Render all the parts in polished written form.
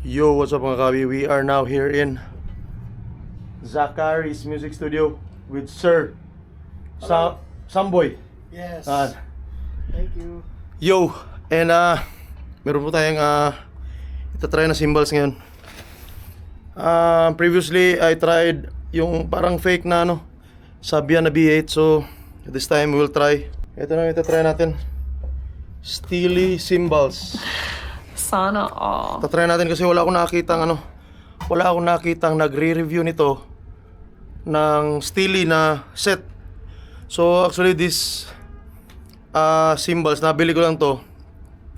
Yo, what's up mga kabi? We are now here in Zackary's Music Studio with Sir Samboy. Yes. Thank you. Yo, and meron po tayong itatry na cymbals ngayon. Previously, I tried yung parang fake na Sabian na B8. So, this time we will try. Ito na yung itatry natin. Steely Cymbals. Sana all. Tatry natin kasi wala akong nakitang nagre-review nito ng Steely na set. So actually this cymbals, nabili ko lang to.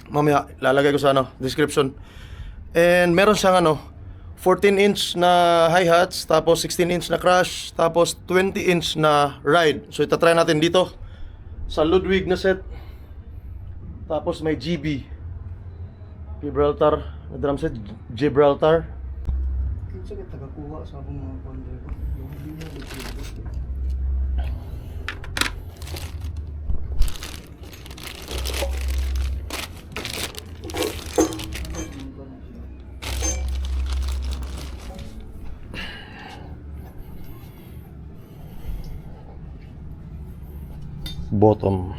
Mamaya lalagay ko sa description. And meron siyang 14-inch na hi-hats, tapos 16-inch na crash, tapos 20-inch na ride. So itatry natin dito sa Ludwig na set. Tapos may Gibraltar na drum set, Gibraltar. Kinsa ka tagakuha sa akong mga ponder ko. Yung hindi na dito. Bottom.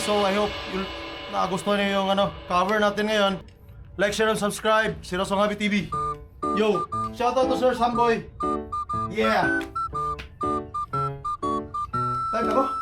So I hope nagustuhan niyo yung cover natin ngayon. Like, share, and subscribe. SERYOSONGHOBBYTV. Yo, shoutout to Sir Samboy. Yeah. Time na ko.